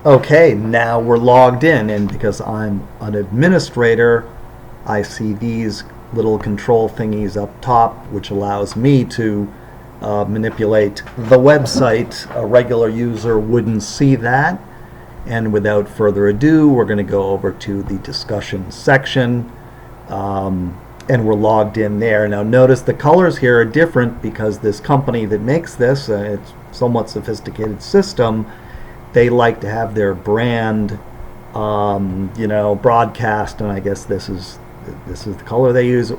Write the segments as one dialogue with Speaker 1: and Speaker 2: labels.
Speaker 1: Okay, now we're logged in, and because I'm an administrator, I see these little control thingies up top, which allows me to manipulate the website. A regular user wouldn't see that. And without further ado, we're going to go over to the discussion section, and we're logged in there. Now notice the colors here are different because this company that makes this, it's a somewhat sophisticated system, they like to have their brand, broadcast, and I guess this is the color they use.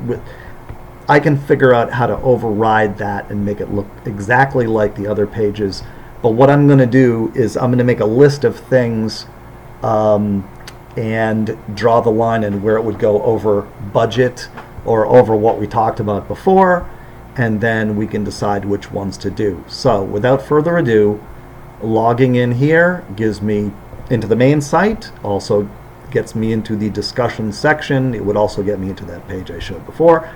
Speaker 1: I can figure out how to override that and make it look exactly like the other pages. But what I'm going to do is I'm going to make a list of things and draw the line and where it would go over budget or over what we talked about before, and then we can decide which ones to do. So without further ado, logging in here gives me into the main site, also gets me into the discussion section. It would also get me into that page I showed before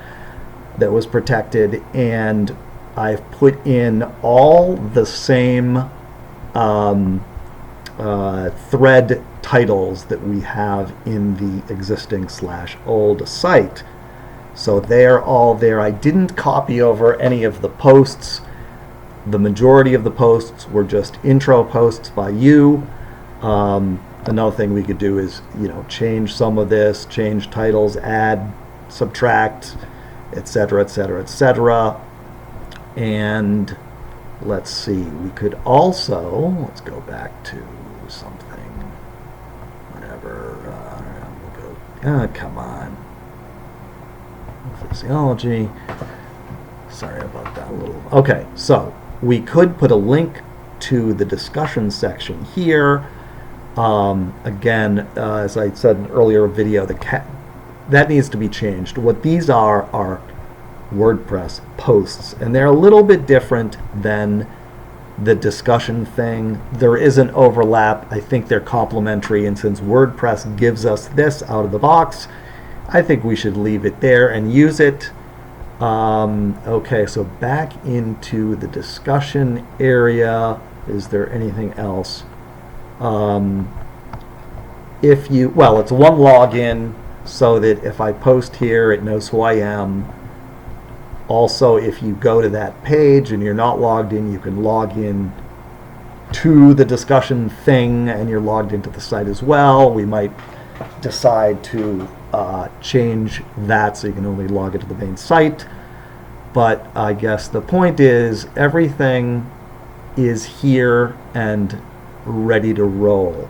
Speaker 1: that was protected, and I've put in all the same thread titles that we have in the existing /old site. So they're all there. I didn't copy over any of the posts. The majority of the posts were just intro posts by you. Another thing we could do is, change some of this, change titles, add, subtract, etc., etc., etc. And let's see, we could also, let's go back to something, whatever, we'll go, come on, physiology, sorry about that little, okay, so we could put a link to the discussion section here. Again, as I said in an earlier video, that needs to be changed. What these are WordPress posts, and they're a little bit different than the discussion thing. There is an overlap. I think they're complementary, and since WordPress gives us this out of the box, I think we should leave it there and use it. Okay, so back into the discussion area. Is there anything else? It's one login, so that if I post here, it knows who I am. Also, if you go to that page and you're not logged in, you can log in to the discussion thing and you're logged into the site as well. We might decide to change that so you can only log into the main site. But I guess the point is everything is here and ready to roll.